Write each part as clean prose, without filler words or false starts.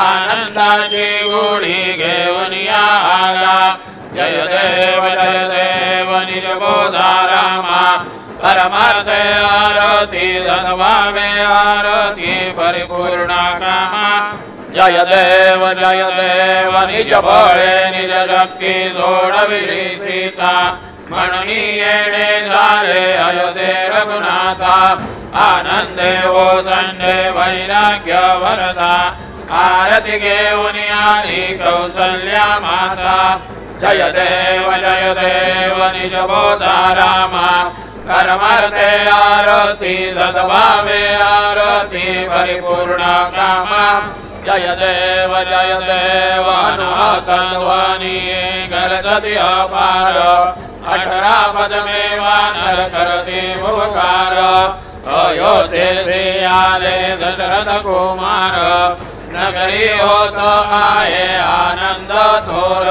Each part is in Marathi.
आनंदाची गुणी घेऊन याला जय देव निज बोधा रामा परमार्थे आरती सद्भावे आरती परिपूर्ण कामा जय देव निज बळे निज शक्ती सोडविली सीता म्हणून येणे झाले अयोध्ये रघुनाथा आनंदे ओ संडे वैराग्य वरदा आरती घेऊन आली कौसल्या माता जय देव निज बोधा रामा परमार्थे आरती सद्भावे आरती परिपूर्ण कामा जय देव अनुतन्वानी गरजति अपार 18 पद में वानर करते उपकार अयोध्ये आले दशरथ कुमार नगरी होत आये आनंद थोर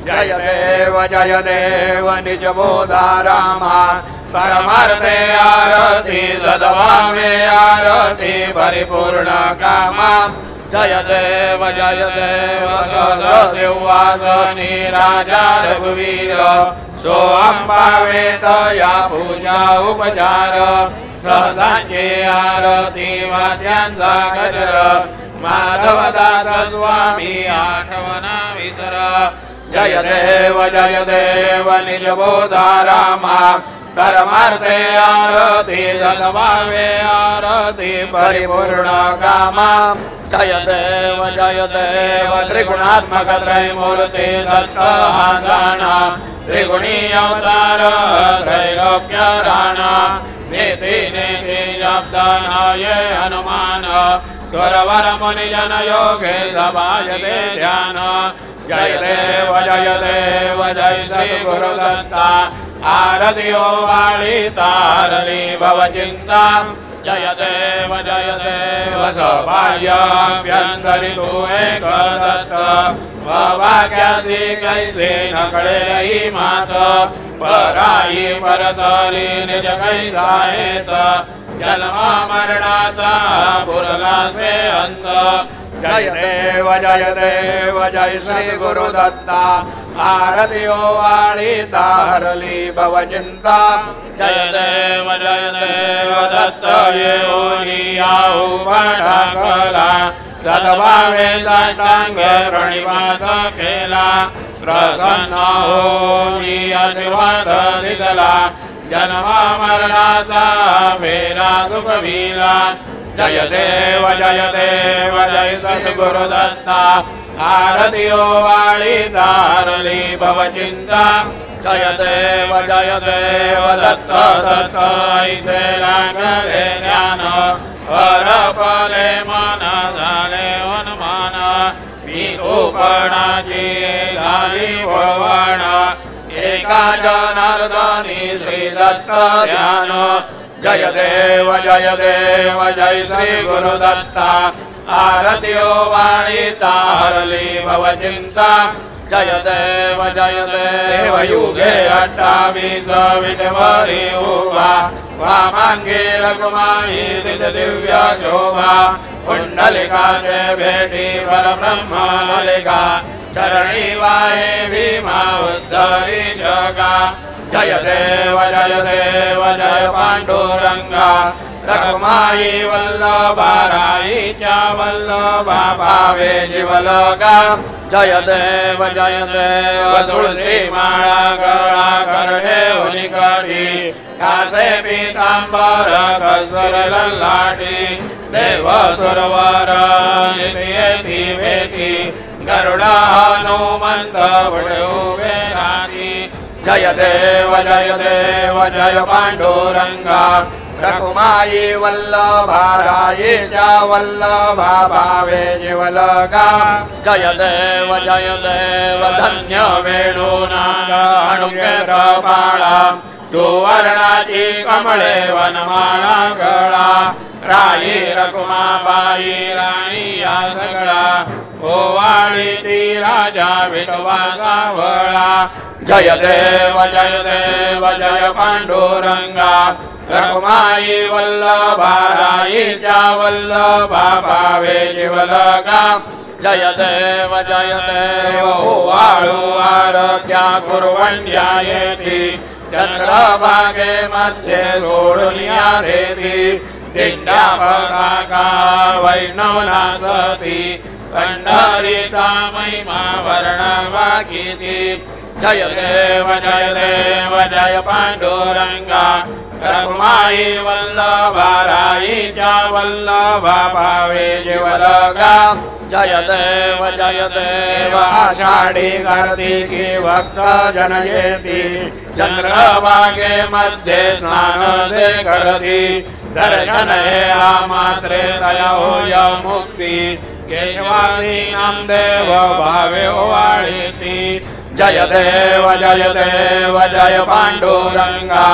जय देव निज बोधा रामा परमार्थे आरती सद्भावे आरती परिपूर्ण कामा जय देव सहस्रसिंहासनी राजा रघुवीर सो अंबावे तया पूजा उपचार सहजांची आरती वाद्यांचा गजर माधवदास स्वामी आठवना विसर जय देव निज बोधा रामा परमार्थे आरती सद्भावे आरती परिपूर्ण कामा जय देव त्रिगुणात्मक त्रैमूर्ति दत्तहाना त्रिगुणी अवतार त्रैलोक्य राणा नीति शब्दनाय हनुमान स्वरवर मुनि जन योगे सभायते ध्यान जय देव जय सद्गुरु दत्ता आरतियो वाली तारली भव चिंता जय देव सौभाग्याभ्यंतरि तू एक दत्त भाग्यासी कैसे नकळे रही मात पराई परतली निज कैसायत जन्म मरणाचा पुरला से अंत जय देव जय श्री गुरु दत्ता आरतियो वाली तारली भव चिंता जय देव दत्त ये आऊ बड़ा कला सद्भावे साष्टांग प्रणिपात केला प्रसन्न होई आशीर्वाद दिला जन्म मरणाचा फेरा सुखविला जय देव जय सद्गुरु दत्ता आरतियो वाली तारली भव चिंता जय देव दत्त ऐसे लागले ज्ञान हर पले मन झाले हनुमान मी गोपणाची झाली वळवण एका जनार्दनी श्री दत्त ध्यान जय देव जय श्री गुरु दत्ता आरतियो वाणी तारली भव चिंता जय देव युगे 28 विषवरी उभा वामांगे रघुमाई दिव्य शोभा कुंडलिकाचे भेटी परब्रह्मलिका चरणी वाहे भीमा उद्धरी जगा जय देव जय पांडुरंगा रघुमाई वल्लभा राईच्या वल्लभा भावे जीवलोका जय देव तुळसी माळा गळा करडे उनिकडी कासे पीतांबर कसर ललाटी देव सुरवर येती भेटी गरुडा हनुमंत पुढे उभे राहती जय देव जय पांडुरंगा रघुमाई वल्लभा राईच्या वल्लभा भावे जीवलोका जय देव धन्य वेणुनाद अणुकेर पाळा सुवर्णाची कमळे वनमाळा गळा राई रघुमाबाई राणी या सगळा ओवाळी ती राजा विठवा सावळा जय देव जय पांडुरंगा रघुमाई वल्लभा राईच्या वल्लभा भावे जीवलोका जय देव ओवाळु आरत्या कुर्वण्यायेति चंद्रभागे मध्ये सोडून यादेति दिंड्या पताका वैष्णव नाचती पंढरीचा महिमा वर्णवाकिती जय देव जय पांडुरंगा रघुमाई वल्लभाराईच्या वल्लभा भावे जीवलगा जय देव आषाढी कार्तिकी भक्त जनयेति चंद्रभागे मध्ये स्नान ते करती दर्शन हे मात्रे दया होय मुक्ती केशवादी नामदेव भावे ओवाळीती जय देव जय पांडुरंगा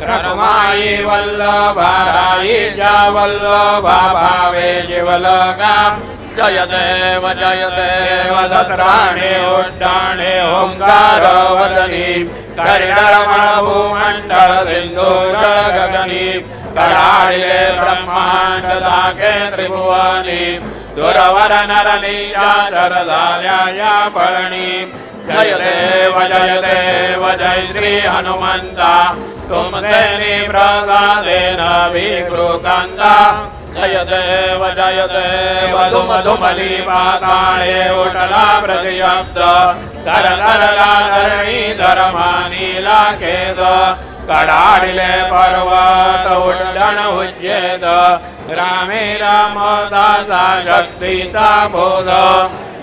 रघुमाई वल्लभाराईच्या वल्लभा भावे जीवलगा जय देव सत्राणे उड्डाणे ओंकार वदनी करिणरमण भूमंडळ सिंधू जळ गगनी कडाळिले ब्रह्मांड दाखे त्रिभुवनी दुरवर नरनीया जर झाल्या या पळणी जय देव जय श्री हनुमंता तुमचे प्रसादेन विकृतांता जय देव धुमधुमली पाताळे उठला प्रतिशब्द धर धरणी धर्मानी लाखेद कडाळिले पर्वत उड्डण उज्जेद रामे रामदासा शक्तीचा बोध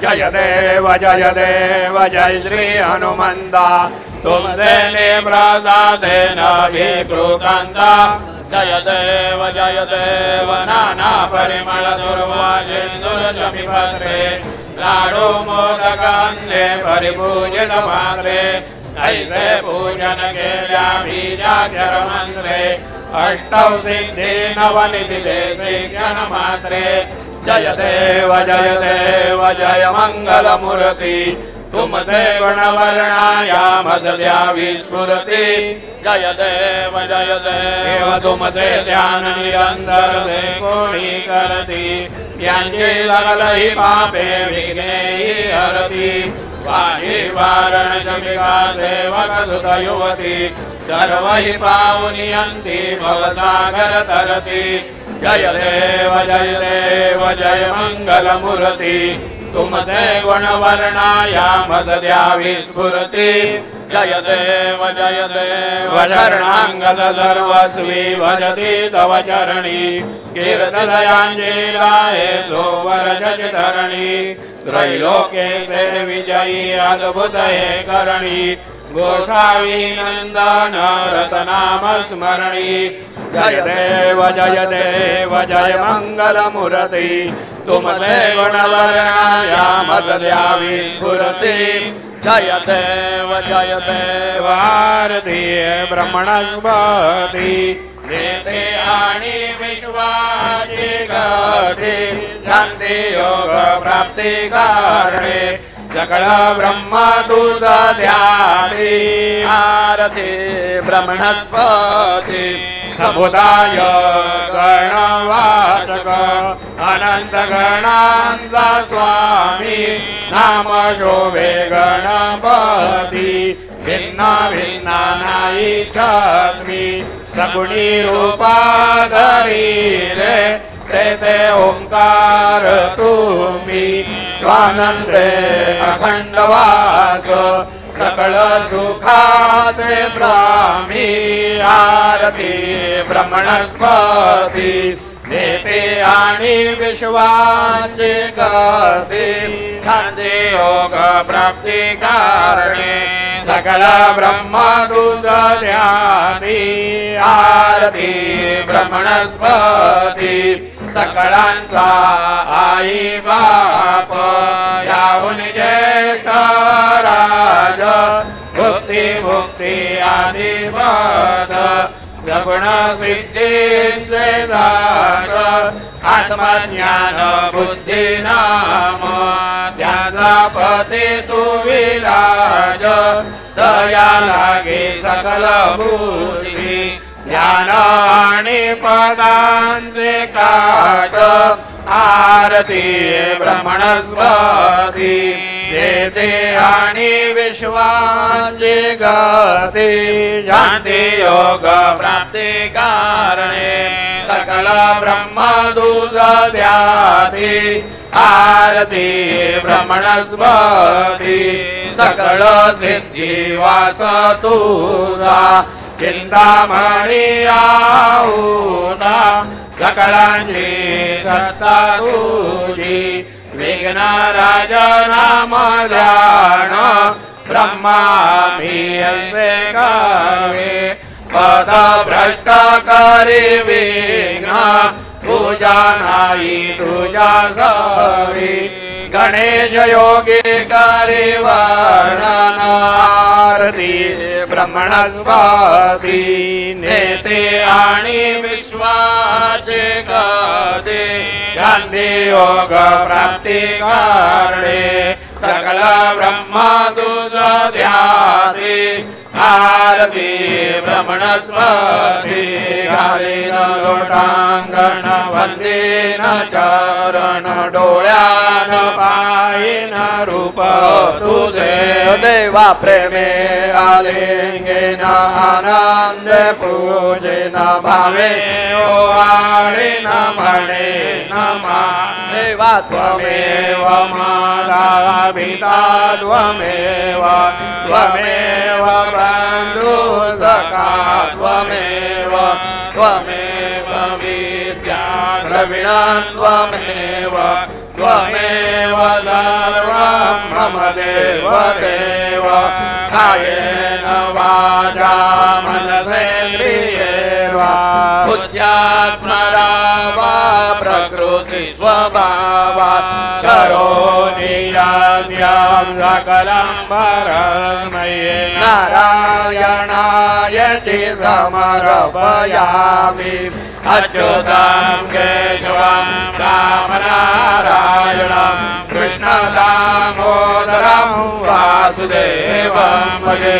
जय देव जय श्री हनुमंता तुमचे प्रसादेन विकृतांता जय देव नाना परिमळ दुर्वासिंदुर्जमिपत्रे लाडू मोदकांदे परिपूजित पात्रे ऐसे पूजन केल्या बीजाक्षर मंत्रे अष्टौ सिद्धी नवनिधि क्षण मात्रे जय देव जय मंगल मूर्ति तुमते गुणवर्णाया मध्या विस्फुरति जय देव तुमते ध्यान निरंतर दे कोणी करती यांचे लागलहि पापे विघ्ने हरती वाही वारण जमिका सेवक सुत युवती सर्वहि पावनियंती भवसागर तरती जय देव जय मंगल मूर्ति तुमते गुणवर्णाया मध्या विस्फुरति जय देव शरणांगद सर्वस्वी भजति तव चरणी कीर्तदयांजलिराये धोवर जज धरणी त्रैलोके ते विजयी अद्भुत हे करणी गोसावी नंदन रतनाम स्मरणी जय देव जय मंगल मूर्ति तुमते गुणवर्णाया मध्या विस्फुरति जय देव आरती ब्रह्मणस्पति देते आणि विश्वाची गती शांती योग प्राप्ती कारणे सकळ ब्रह्म तुझा ध्यानी आरती ब्रह्मणस्पति समुदाय गणवाचक अनंत गणांचा स्वामी नाम शोभे गणपती भिन्न भिन्न नाही छत्री सगुणी रूपाधरी रे ते ओंकार तुम्ही स्वानंदे अखंड वास सकळ सुखाते ब्राह्मी आरती ब्रह्मणस्पति देते आणि विश्वाचे गती खांदे योग प्राप्ती कारणे सकळ ब्रह्म दूत ध्यानी आरती ब्रह्मणस्पति सकळांचा आई बाप याहून ज्येष्ठ राज भुक्ती आदिपद सगुण सिद्धींचे दार आत्मज्ञान बुद्धी नाम त्याचा पती तू विराज दया लागे सकल बुद्धी ज्ञान आणि पदांचे काश आरती ब्रह्मणस्पती देते आणि विश्वाचे गते शांती योग प्राप्ती कारणे सकल ब्रह्मदूत द्याते आरती ब्रह्मणस्पती सकळ सिद्धी वास तुझा चिंतामणी आहुता सकळांची सत्ता तुझी विघ्न राज नाम ध्यान ब्रह्मा मी करवे पद भ्रष्ट करी विघ्न तुझा नाही तुझा सवी गणेश योगी करी वर्णन आरती ब्रह्मणस्पती नेते आणि विश्वाचे गते शांती योग प्राप्ती कारणे सकल ब्रह्मदूत ध्याते आरती ब्रह्मणस्पती घालीन लोटांगण वंदेन चरण डोळ्यान पायीन रूप तुझे देवा प्रेमे आलिंगेन आनंद पूजेन भावे ओवाळीन म्हणे नमा देवा त्वमेव माता पिता त्वमेव त्वमेव बंधु सखा त्वमेव त्वमेव विद्या द्रविणा त्वमेव त्वमेव सर्वं मम देव देव कायेन वाचा मनसेन्द्रियेर्वा बुद्ध्या स्मरा वा प्रकृति स्वभावात् करोमि यद्यं सकलं परस्मै नारायणाय समर्पयामि अच्युतं केशवं रामनारायणं कृष्णं दामोदरं वासुदेवं भजे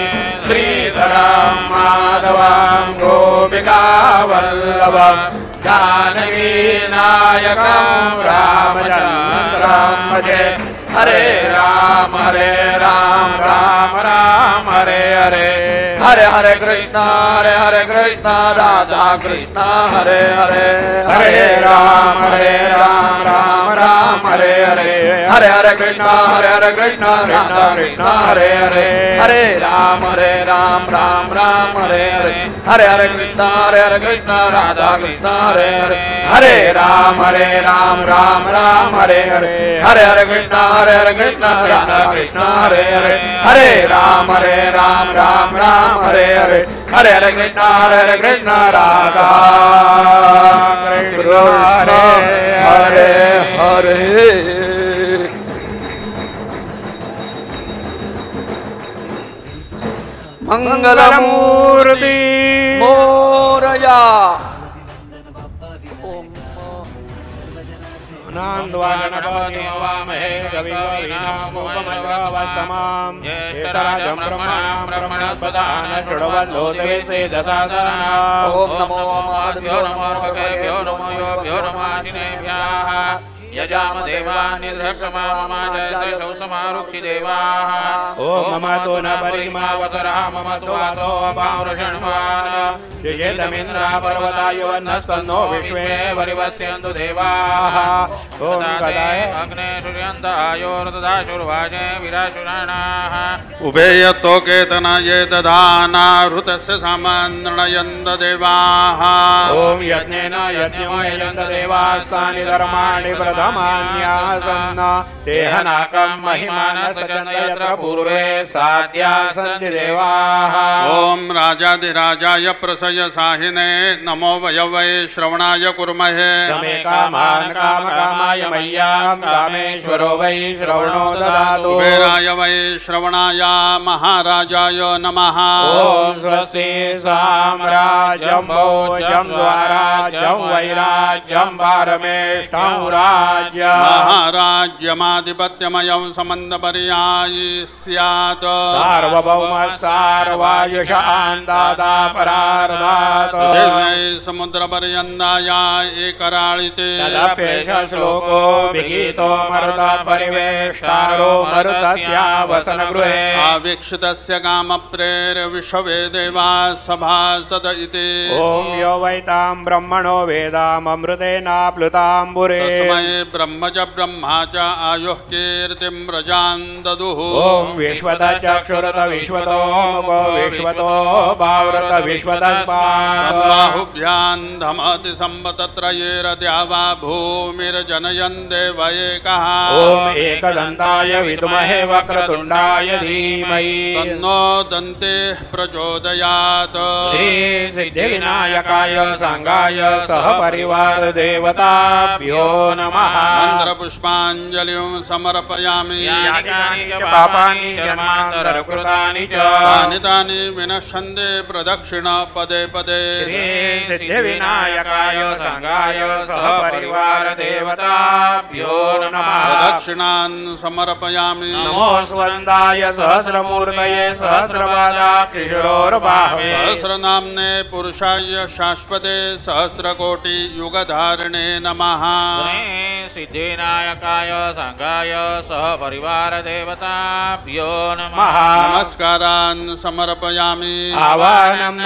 श्रीधरं माधवं गोपिकावल्लभं जानकी नायकं रामचन्द्रं भजे हरे राम राम राम हरे हरे हरे हरे कृष्णा राधा कृष्णा हरे हरे हरे राम राम राम हरे हरे हरे हरे कृष्णा राधा कृष्णा हरे हरे हरे राम राम राम हरे हरे हरे हरे कृष्णा राधा कृष्णा हरे हरे हरे राम राम राम हरे हरे हरे हरे कृष्णा राधा कृष्णा हरे हरे हरे राम राम राम हरे हरे हरे हरे कृष्णा राधा कृष्णा हरे हरे मंगलमूर्ति मोरया नंदवागणपतिमवामहे कविकवीनामुपमश्रवस्तमां ज्येष्ठराजं ब्रह्मणस्पदान शृण्वन्तो देवसे ददासना ओम नमो महादेव्यो नमो भगवते नमो योभ्यो नमाशिनेभ्यः यजाम देवानि दृक्षमामाजयसौसमारुक्षि देवाः ओम ममतो न परिमावतरा ममतो वातो अपावृषण्वान् शिजेतमिन्द्रा पर्वताय वह्नस्तन्नो विश्वे वरिवस्यन्तु देवाः ओम गदाय अग्ने सूर्यन्तायोर्ददाशुर्वाजे विराशुराणाः उभेयतो केतनाय दधाना ऋतस्य सामन्त्रणयन्त देवाः ओम यज्ञेन यज्ञो यजन्त देवास्तानि धर्माणि प्रथमान्यासन्न देहनाकं महिमानः सचन्त यत्र पूर्वे साध्या सन्ति देवाः ओम राजाधिराजाय प्रसय साहिने नमो वै श्रवणाय कुर्महे समे कामान् कामकामाय मय्यां कामेश्वरो वै श्रवणो ददातु कुबेराय वै श्रवणाय महाराजाय नमः ओम स्वस्ति साम्राज्यं भोजं द्वाराज्यं वैराज्यं पारमेष्ठं महाराज्यमाधिपत्यमयं समन्दपर्यायी स्यात् सार्वभौम सार्वायुषान् दाता परार्धात् समुद्रपर्यन्ताय एकराळिते तदप्येष श्लोक लोको विगीतो मरुतपरिवेष्टारो मरुतस्यावसनगृहे आवीक्षितस्य कामप्रेर्विषवे देवा सभासद इति ॐ यो वैतां ब्रह्मणो वेदाममृतेनाप्लुताम्बुरे तस्मै ब्रह्म च ब्रह्मा च आयुः कीर्तिं व्रजान् ददुः ॐ विश्वत चक्षुरत विश्वतो मुखो विश्वतो भावरत विश्वतस्बाहुभ्यां धमति संवत्त्रयेरद्यावा भूमिर्जनयन् देव एकः ॐ एकदन्ताय विद्महे वक्रतुण्डाय धीमहि तन्नो दन्तेः प्रचोदयात् श्री सिद्धिविनायकाय सांगाय सहपरिवार देवताभ्यो नमः मन्त्रपुष्पाञ्जलिं समर्पयामि पापानि जन्मान्तरकृतानि च तानि विनश्यन्ते प्रदक्षिण पदे पदे श्री सिद्धिविनायकाय सांगाय सहपरिवार देवताभ्यो नमः प्रदक्षिणान् समर्पयामि नमो स्वन्दाय सहस्रमूर्तये सहस्रपादाक्षिशिरोर्बाहवे सहस्रनाम्ने पुरुषाय शाश्वते सहस्रकोटियुगधारिणे नमः सिद्धिविनायकाय सांगाय सहपरिवार देवताभ्यो नमः नमस्कारान् समर्पयामि आवाहनं न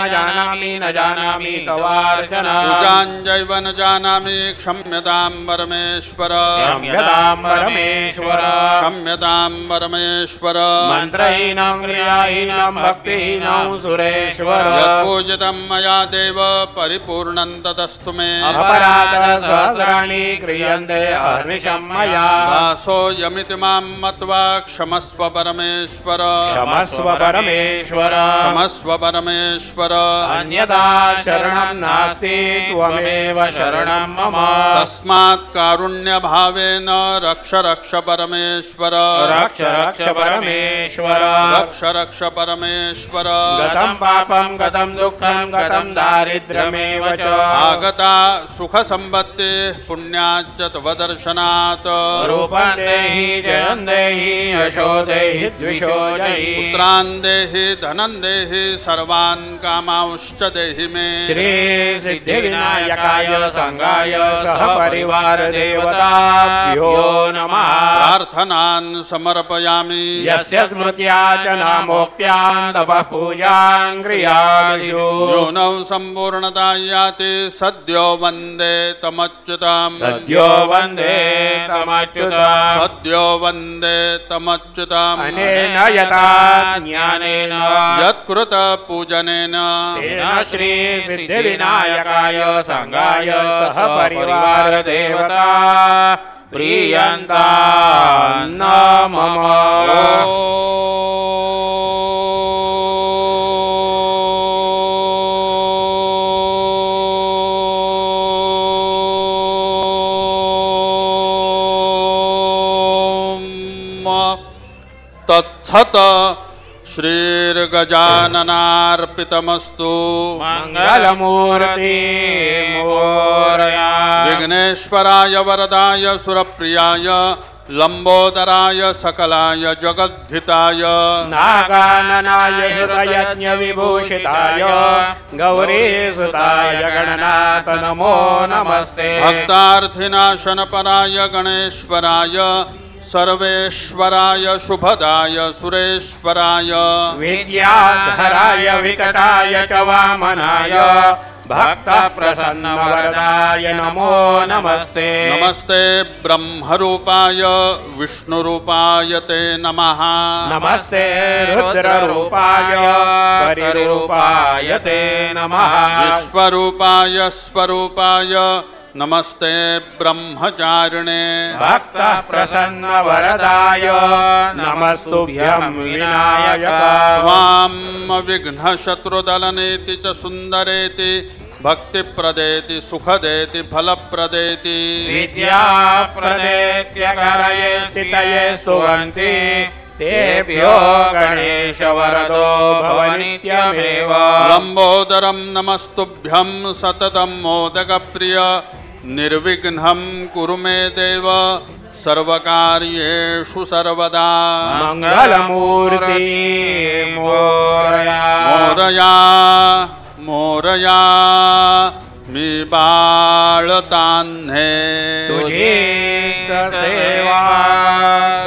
जानामि तवार्चना पूजाञ्जैव न जानामि क्षम्यतां परमेश्वर क्षम्यतां परमेश्वर क्षम्यतां परमेश्वर मन्त्रहीनं क्रियाहीनं भक्तिहीनं सुरेश्वर यत्पूजितं मया देव परिपूर्णं तदस्तु मे अपराधसहस्राणि क्रियन्ते अहर्निशं मया दासोऽयमिति मां मत्वा क्षमस्व परमेश्वर क्षमस्व परमेश्वर क्षमस्व परमेश्वर अन्यथा शरणं नास्ति त्वमेव शरणं मम तस्मात् कारुण्यभावेन रक्ष रक्ष परमेश्वर रक्ष रक्ष परमेश्वर रक्ष रक्ष परमेश्वर गतं पापं गतं दुःखं गतं दारिद्र्यमेव च आगता सुखसम्पत्तिः पुण्याच्च तव दर्शनात् रूपं देहि जयं देहि यशो देहि द्विषो देहि पुत्रान् देहि धनं देहि सर्वान् कामांश्च देहि मे श्री सिद्धिविनायकाय सांगाय सहपरिवार देवताभ्यो नमः प्रार्थनान् समर्पयामि यस्य स्मृत्या च नामोक्त्यां तपः पूजां क्रियादिषु योनौ सम्पूर्णता याति सद्यो वन्दे तमच्युताम् सद्यो वन्दे तमच्युताम् सद्यो वन्दे तमच्युताम् अनेन यथा ज्ञानेन यत्कृत पूजनेन तेन श्री सिद्धिविनायकाय सांगाय सहपरिवार देवता प्रीयन्ता न मम तत्सत श्रीर्गजाननार्पितमस्तु मंगलमूर्ति मोरया विघ्नेश्वराय वरदाय सुरप्रियाय लंबोदराय सकलाय जगद्धिताय नागाननाय श्रुतयज्ञ विभूषिताय गौरीसुताय गणनाथ नमो नमस्ते भक्तार्थिनाशनपराय गणेश्वराय सर्वेश्वराय शुभदाय सुरेश्वराय विद्याधराय विकटाय च वामनाय भक्त प्रसन्न वरदाय नमो नमस्ते नमस्ते ब्रह्मरूपाय विष्णुरूपाय ते नमः नमस्ते रुद्ररूपाय परिरूपाय ते नमः विश्वरूपाय स्वरूपाय नमस्ते ब्रह्मचारिणे भक्त प्रसन्न वरदाय नमस्तुभ्यं विनायक त्वां विघ्नशत्रुदलनेति च सुन्दरेति भक्तिप्रदेति सुखदेति फलप्रदेति विद्याप्रदेत्यकरये स्थितये स्तुवन्ति तेभ्यो गणेश वरदो भव नित्यमेव लंबोदरं नमस्तुभ्यं सततं मोदकप्रिय निर्विघ्नं कुरु मे देव सर्वकार्येषु सर्वदा मंगलमूर्ति मोरया मोरया मोरया मी बाळतान्हे तुझे सेवा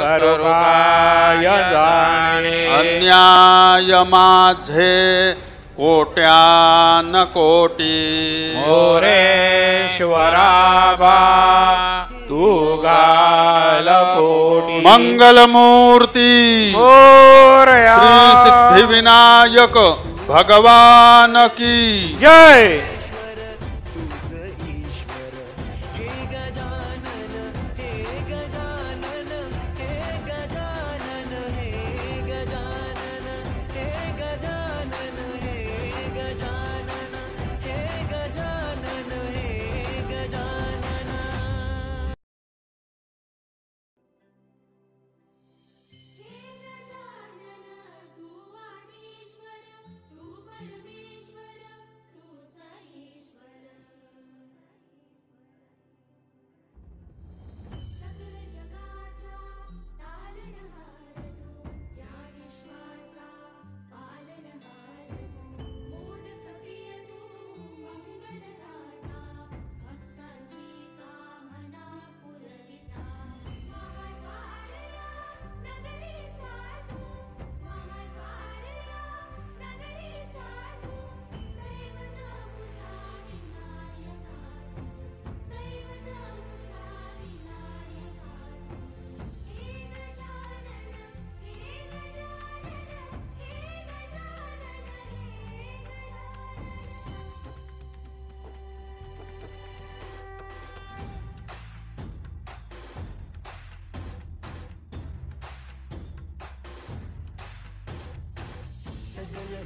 करू काय जाणे अन्याय माझे कोट्यान कोटी मोरेश्वरा बा तू घाल कोटी मंगलमूर्ती मोरया श्री सिद्धिविनायक भगवान की जय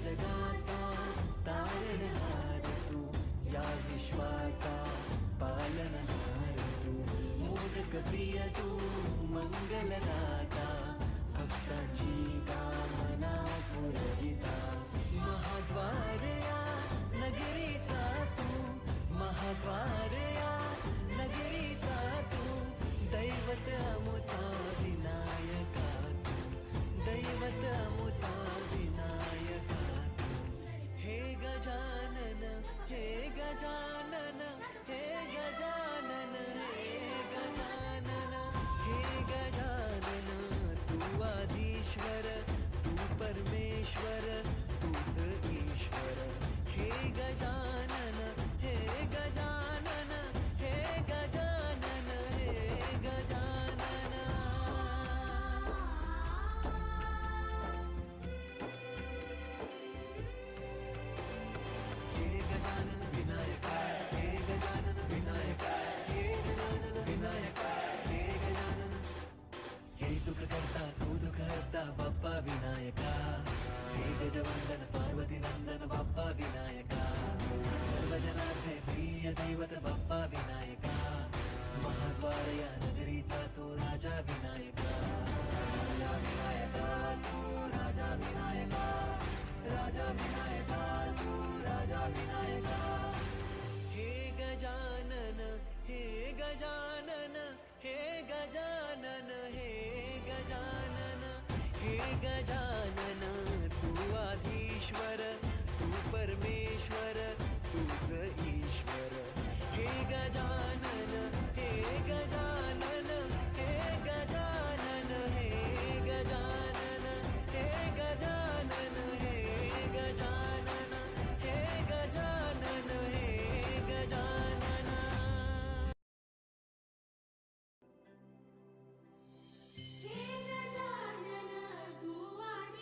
जगाचा तारणहार तू या विश्वाचा पालनहार तू मोदक प्रिय तू मंगलदाता भक्तांची कामना पुरविता महाद्वार या नगरीचा तू महाद्वार या नगरीचा तू दैवत अमुचा विनायका तू दैवत अमुचा विनायका हे गजानन हे गजानन हे गजानन हे गजानन हे गजानन तू आदिश्वर तू परमेश्वर तूच ईश्वर हे गजानन हे गजानन हे गजानन हे गजानन हे गजानन विनायका हे गजानन विनायका हे गजानन विनायका हे गजानन हे सुख करता तू दुःख हरता बाप्पा विनायका हे गजवंदन पार्वती नंदन बाप्पा विनायका सर्वजनार्थे प्रिय दैवत बाप्पा विनायका महाद्वार या नगरीचा तू राजा विनायका राजा विनायका तू राजा विनायका राजा विनायका तू राजा विनायका हे गजानन हे गजानन हे गजानन हे गजानन हे गजानन तू आधीश्वर तू परमेश्वर तूच ईश्वर हे गजानन हे गजानन हे गजानन हे गजानन हे गजानन हे गजानन हे गजानन हे गजानन हे गजानन तू आदिश्वर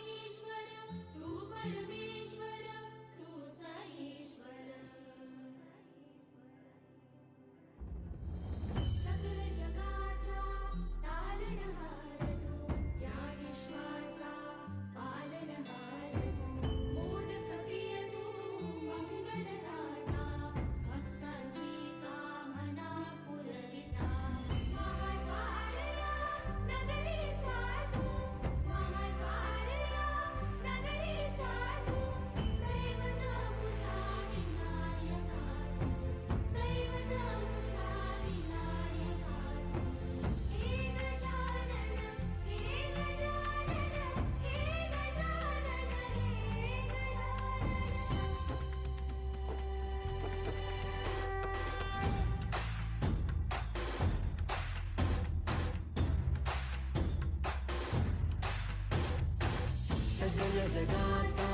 जगाचा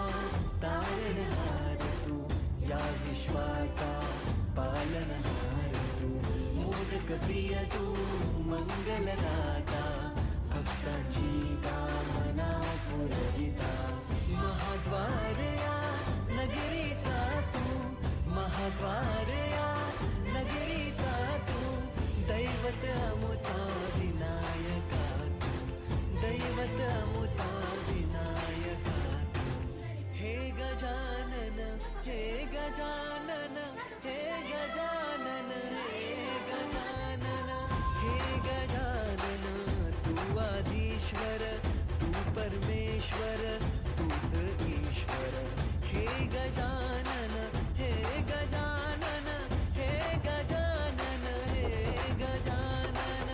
तारणहार तू, या विश्वाचा पालनहार तू, मोदक प्रिय तू मंगलदाता, भक्तांची कामना पुरविता, महाद्वार या नगरीचा तू, महाद्वार या नगरीचा तू, दैवत अमुचा विनायका तू, दैवत अमुचा विनायका तू, हे गजानन हे गजानन हे गजानन हे गजानन हे गजानन, तू आदिश्वर तू परमेश्वर तूच ईश्वर, हे गजानन हे गजानन हे गजानन हे गजानन.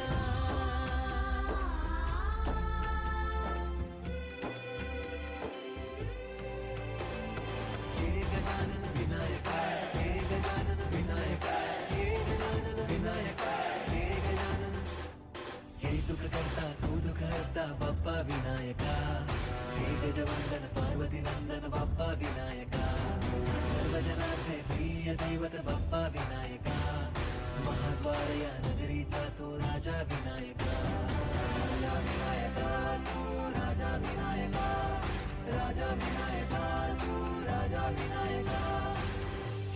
हे गजानन विनायका, हे गजानन विनायका, हे गजानन विनायका, हे गजानन. हे सुख करता तू दुःख हरता बाप्पा विनायका, हे गजवंदन पार्वती नंदन बाप्पा विनायका, सर्वजनांचे प्रिय दैवत बाप्पा विनायका, महाद्वार या नगरीचा तू राजा विनायका, राजा विनायका तू राजा विनायका, राजा विनायका तू राजा विनायका.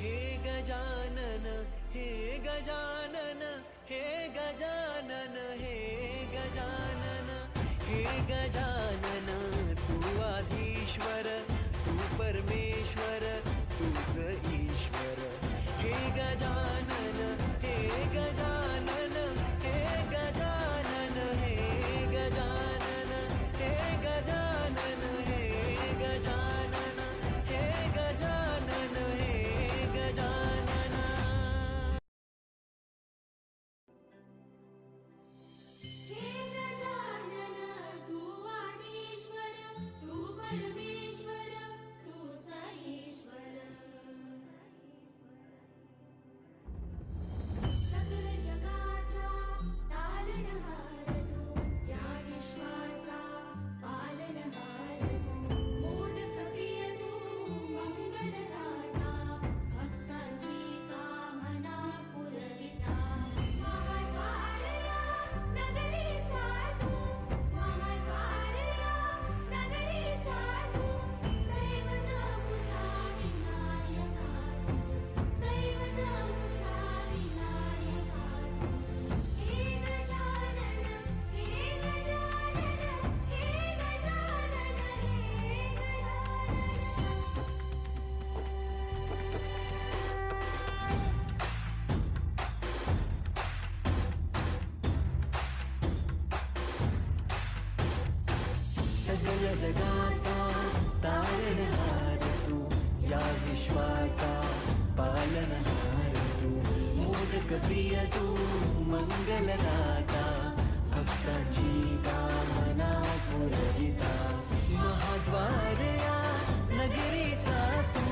हे गजानन हे गजानन हे गजानन हे गजानन हे गजानन, तू आधीश्वर तू परमेश्वर तूच ईश्वर, हे गजानन हे गजानन हे गजानन हे गजानन हे गजानन हे गजानन हे गजानन हे गजानन. हे गजानन तू आदिश्वर तू परमेश्वर तूच ईश्वर, सकल जगाचा तारणहार तू, या विश्वाचा पालनहार तू, मोदक प्रिय तू मंगलदाता, भक्तांची कामना पुरविता, महाद्वार या नगरीचा तू, महाद्वार या नगरीचा तू, दैवत अमुचा विनायका तू, दैवत अमुचा विनायका तू, हे गजानन हे गजानन हे गजानन हे सगळ जगाचा तारणहार तू, या विश्वाचा पालनहार तू, मोदक प्रिय तू मंगलदाता, भक्तांची कामना पुरविता, महाद्वार या नगरीचा तू,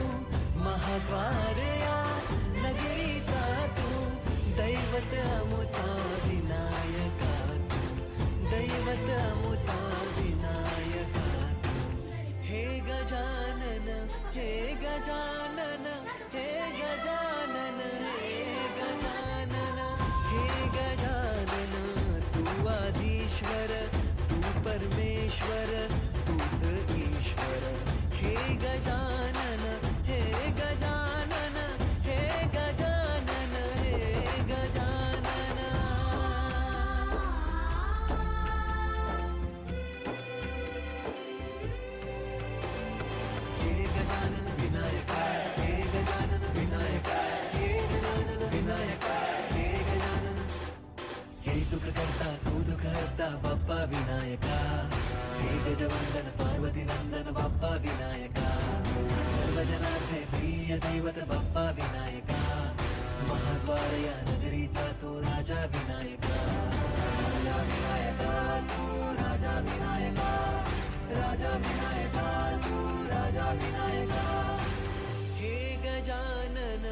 महाद्वार या नगरीचा तू, दैवत अमुचा विनायका तू, दैवत अमुचा विनायका तू, हे गजानन हे गजानन हे गजानन हे गजानन हे गजानन, तू आदिश्वर तू परमेश्वर तूच ईश्वर, हे गजानन हे गजानन हे गजानन हे गजानन. हे गजानन विनायका, हे गजानन विनायका, हे गजानन विनायका, हे गजानन. हे सुख करता तू दुःख हरता बाप्पा विनायका, हे गजवंदन पार्वती नंदन बाप्पा विनायका, सर्वजनांचे प्रिय दैवत बाप्पा विनायका, महाद्वार या नगरीचा तू राजा विनायका, राजा विनायका तू राजा विनायका, राजा विनायका तू राजा विनायका. हे गजानन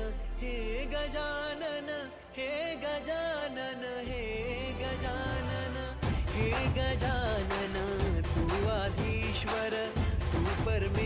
हे गजानन हे गजानन हे गजानन हे गजानन, तू आधीश्वर तू परमेश्वर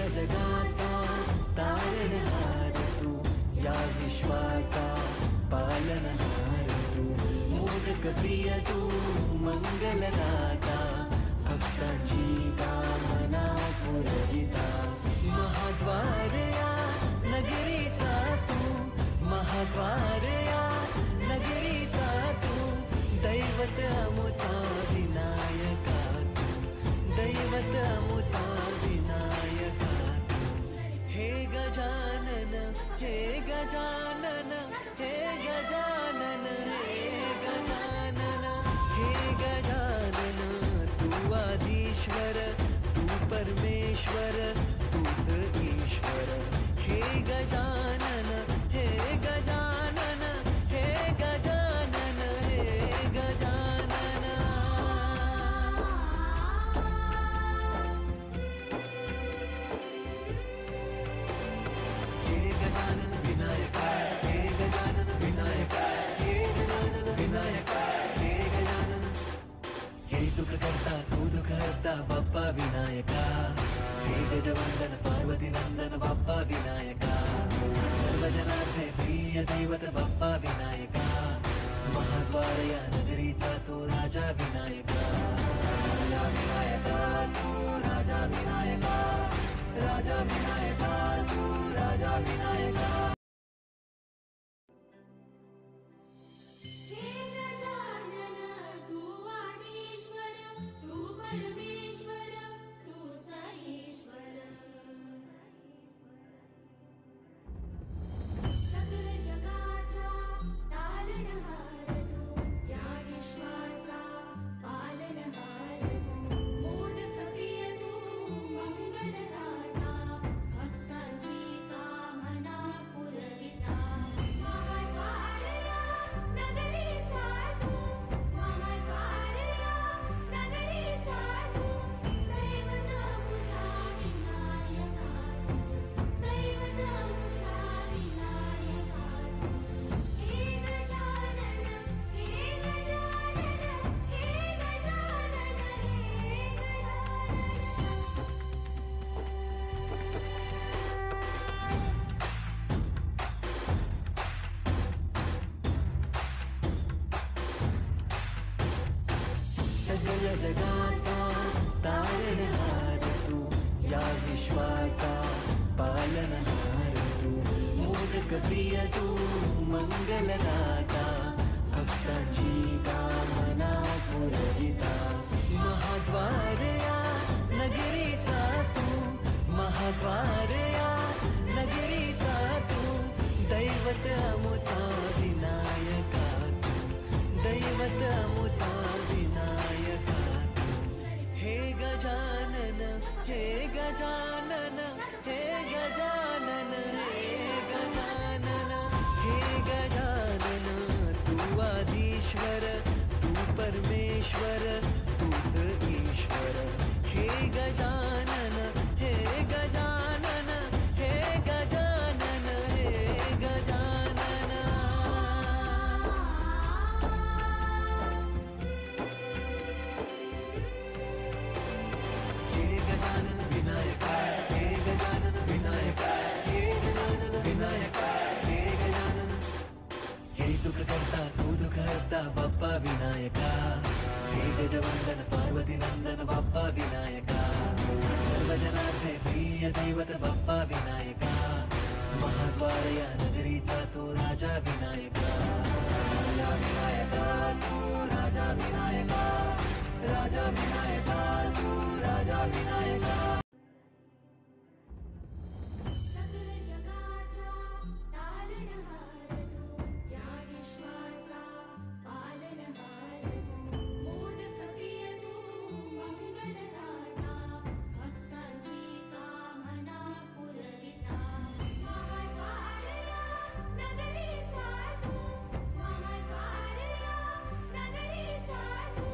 सगळ्या जगाचा तारणहार तू, या विश्वाचा पालनहार तू, मोदक प्रिय तू मंगलदाता, भक्तांची कामना पुरविता, महाद्वार या नगरीचा तू, महाद्वार या नगरीचा तू, दैवत अमुचा विनायका तू, दैवत अमुचा विनायका तू, हे गजानन हे गजानन हे गजानन हे गजानन हे गजानन, तू आदिश्वर तू परमेश्वर तूच ईश्वर, हे गजानन हे गजानन हे गजानन हे गजानन. हे गजानन विनायक हे गजानन विनायक हे गजानन विनायक हे गजानन, हे सुख करता तू दुःख हरता बाप्पा विनायका, हे गजवंदन पार्वती नंदन बाप्पा विनायका, सर्वजनाचे प्रिय दैवत बाप्पा विनायका, महाद्वार या नगरीचा तो राजा विनायका, राजा विनायका तू राजा विनायका, राजा विनायका तू राजा विनायका. हे गजानन तू आदिश्वर तू परमेश्वर तूच ईश्वर, सकल जगाचा तारणहार तू, या विश्वाचा पालनहार तू, मोदक प्रिय तू मंगलदाता, भक्तांची कामना पुरविता, महाद्वार या नगरीचा तू, महाद्वार या नगरीचा तू, दैवत अमुचा विनायका तू, दैवत अमुचा विनायका तू, हे गजानन हे गजानन हे गजानन हे सगळ्या जगाचा तारणहार तू, या विश्वाचा पालनहार तू, मोदक प्रिय तू मंगलदाता, भक्तांची कामना पुरविता, महाद्वार या नगरीचा तू, महाद्वार या नगरीचा तू, दैवत अमुचा विनायका तू, दैवत अमुचा विनायका तू, हे गजानन हे गजानन हे गजानन हे गजानन हे गजानन, तू आदिश्वर तू परमेश्वर तूच ईश्वर, हे गजानन हे गजानन हे गजानन हे गजानन. हे गजानन विनायक हे गजानन विनायक हे गजानन विनायक हे गजानन, हे सुख करता तू दुःख हरता बाप्पा विनायका, हे गजवंदन पार्वती नंदन बाप्पा विनायका, सर्वजनाचे प्रिय दैवत बाप्पा विनायका, महाद्वार या नगरीचा तो राजा विनायका, राजा विनायका तू राजा विनायका, राजा विनायका तू राजा विनायका. सकल जगाचा तारणहार तू, या विश्वाचा पालनहार तू, मोदक प्रिय तू मंगलदाता, भक्तांची कामना पुरविता, महाद्वार या नगरीचा तू, महाद्वार या नगरीचा तू,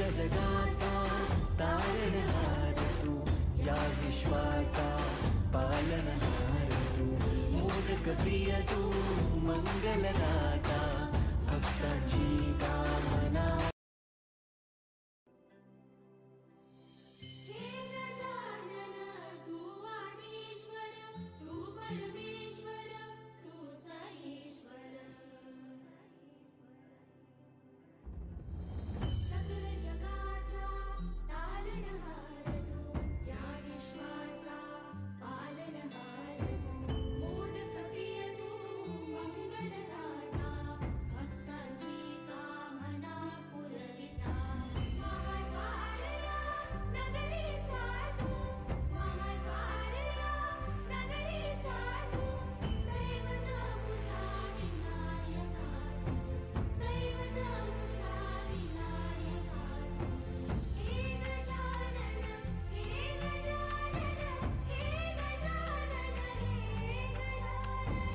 सगळ्या जगाचा तारणहार तू, या विश्वाचा पालनहार तू, मोदक प्रिय तू, मंगलदाता, भक्तांची कामना. हे गजानन तू आदिश्वर, तू परमेश्वर, तूच ईश्वर. सकल जगाचा तारणहार तू, या विश्वाचा पालनहार तू, मोदक प्रिय तू, मंगलदाता, भक्तांची कामना पुरविता. महाद्वारया नगरीचा तू, महाद्वारया नगरीचा तू, दैवत मुझा विनायका तू, दैवत मुझा विनायका तू. हे गजानन, हे गजानन, हे गजानन, हे गजानन.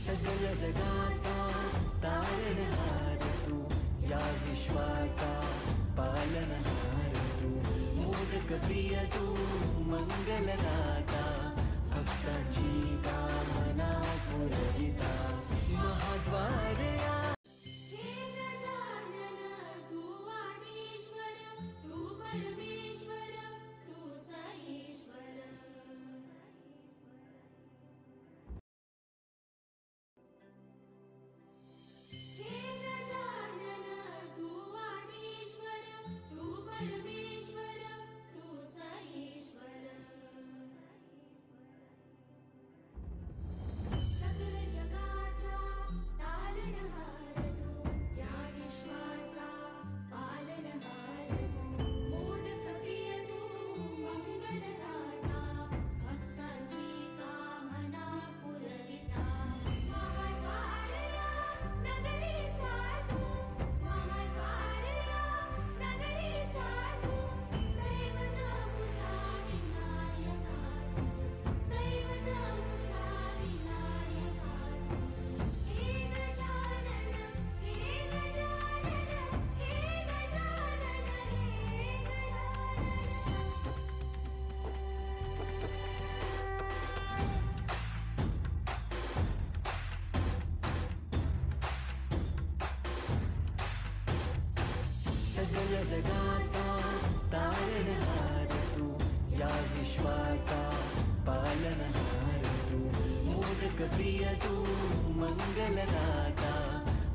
सगळ्या जगाचा तारणहार तू, या विश्वाचा पालनहार तू, मोदक प्रिय तू, मंगलदाता, भक्तांची कामना पुरविता. महाद्वारया हे गजानन तू आदिश्वर, तू परमेश्वर, तूच ईश्वर. हे गजानन तू आदिश्वर, तू परमेश्वर, तूच ईश्वर. सकल जगाचा तारणहार तू, या विश्वाचा पालनहार तू, मोदक प्रिय तू, मंगलदाता, भक्तांची कामना पुरविता. महाद्वारया नगरीचा तू, महाद्वारया नगरीचा तू, दैवत मुझा विनायका तू, दैवत मुझा विनायका तू. हे गजानन, हे गजानन, हे गजानन, हे सगळ्या जगाचा तारणहार तू, या विश्वाचा पालनहार तू, मोदक प्रिय तू, मंगलदाता,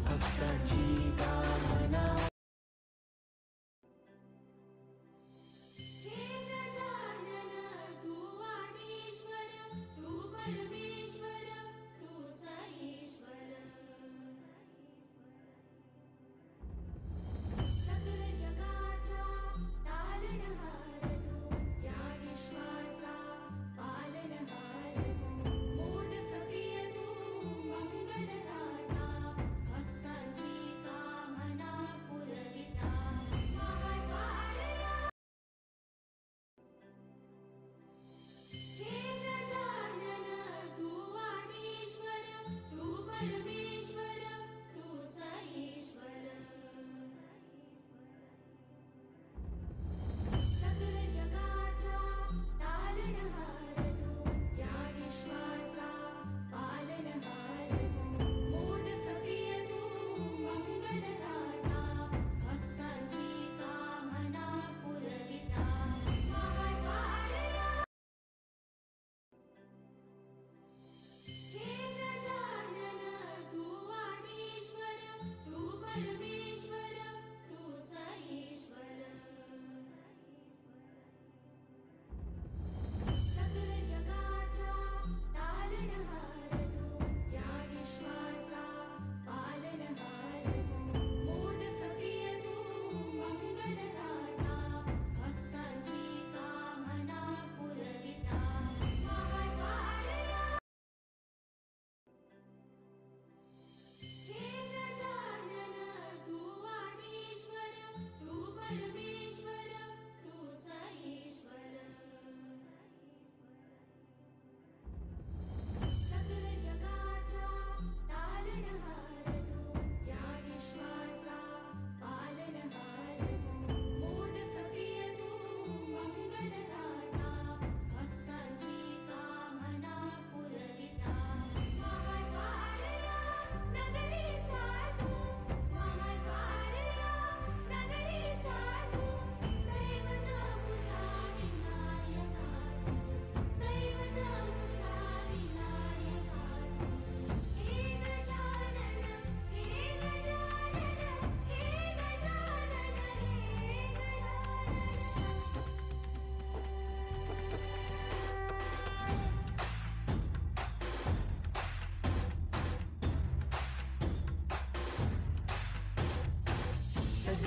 भक्तांची कामना. हे गजानन तू आदिश्वर, तू परमेश्वर, तूच ईश्वर. सकल जगाचा तारणहार तू, या विश्वाचा पालनहार तू, मोदक प्रिय तू, मंगलदाता, भक्तांची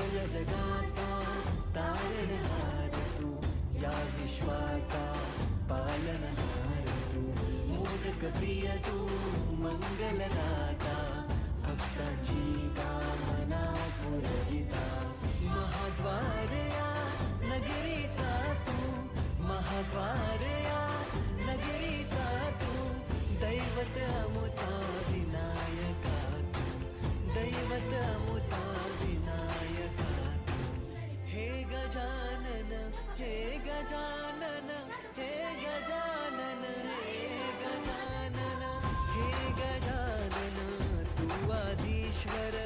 सगळ्या जगाचा तारणहार तू, या विश्वाचा पालनहार तू, मोदक प्रिय तू, मंगलदाता, भक्तांची कामना पुरविता, महाद्वार या नगरीचा तू, महाद्वार या नगरीचा तू, दैवत अमुचा विनायका तू, दैवत अमुचा विनायका तू. हे गजानन, हे गजानन, हे गजानन, हे गजानन, हे गजानन, तू आदिश्वर,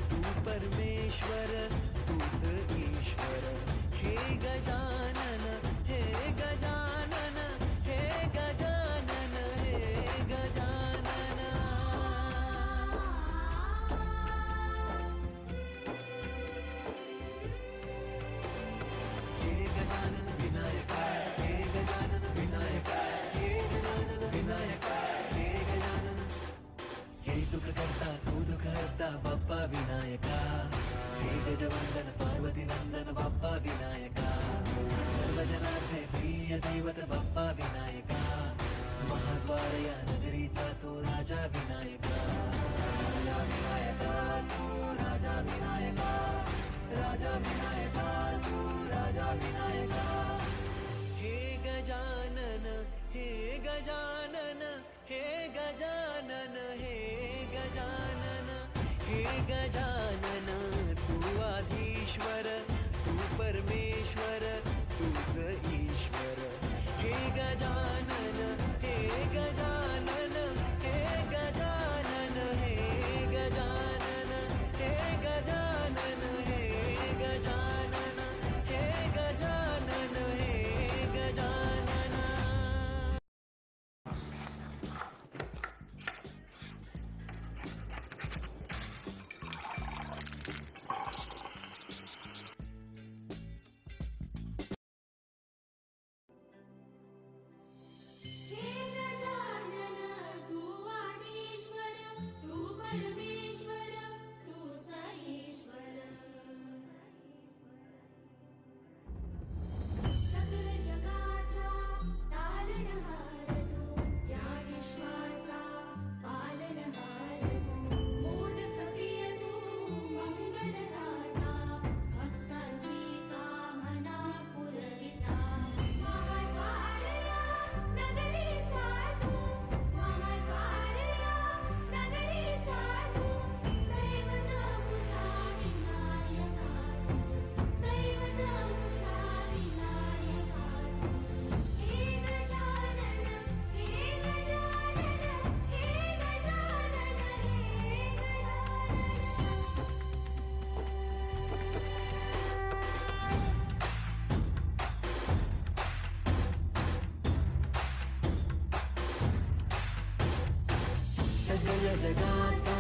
तू परमेश्वर, तूच ईश्वर. हे गजानन, हे गजानन, हे गजानन, हे गजानन. हे गजानन विनायका, हे गजानन विनायका, हे गजानन विनायका, हे गजानन. हे सुख करता तू दुःख हरता बाप्पा विनायका, हे गजवंदन पार्वती नंदन बाप्पा विनायका, सर्वजनांचे प्रिय दैवत बाप्पा विनायका, महाद्वार या नगरीचा तू राजा विनायका, राजा विनायका तू, राजा विनायका, राजा विनायका तू, राजा विनायका. हे गजानन, हे गजानन, हे गजानन, हे गजानन, हे गजानन, तू आधीश्वर, तू परमेश्वर, तूच ईश्वर. हे गजानन, हे गजानन, हे गजानन, हे गजानन, हे गजानन, हे गजानन, हे गजानन, हे गजानन. हे गजानन, तू आदिश्वर, तू परमेश्वर, तूच ईश्वर. सकल जगाचा तारणहार तू, या विश्वाचा पालनहार तू, मोदक प्रिय तू, मंगलदाता, भक्तांची कामना पुरविता, महाद्वार या नगरीचा तू, महाद्वार या नगरीचा तू, दैवत अमुचा विनायका तू, दैवत अमुचा विनायका तू. हे गजानन, हे गजानन, हे गजानन, हे गजानन. सगळ्या जगाचा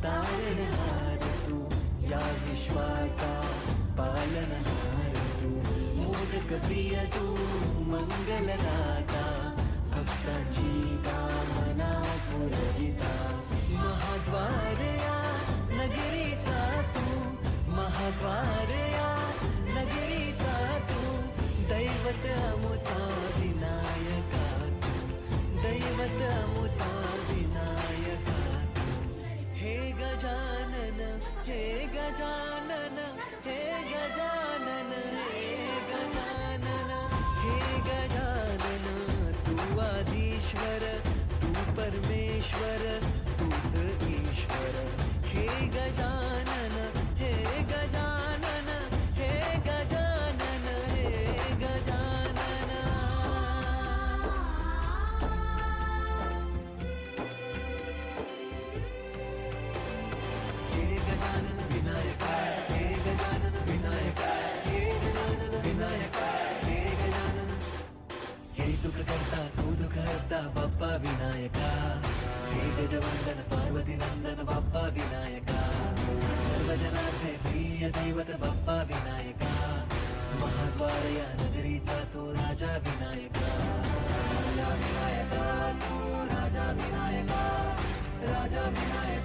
तारणहार तू, या विश्वाचा पालनहार तू, मोदक प्रिय तू, मंगलदाता, भक्तांची कामना पुरविता, महाद्वार या नगरीचा तू, महाद्वार या नगरीचा तू, दैवत अमुचा विनायका तू, दैवत अमुचा विनायका तू. हे गजानन, हे गजानन, हे गजानन, हे गजानन, हे गजानन, तू आदिश्वर, तू परमेश्वर, तूच ईश्वर. हे गजानन, हे गजानन, हे गजानन, हे गजानन. हे गजानन विनायका, हे गजानन विनायका, हे गजानन विनायका, हे गजानन. हे सुख करता तू दुःख हरता बाप्पा विनायका, हे गजवंदन पार्वती नंदन बाप्पा विनायका, सर्वजनांचे प्रिय दैवत बाप्पा विनायका, महाद्वार या नगरीचा तू राजा विनायका, राजा विनायका तू, राजा विनायका, राजा विनायका.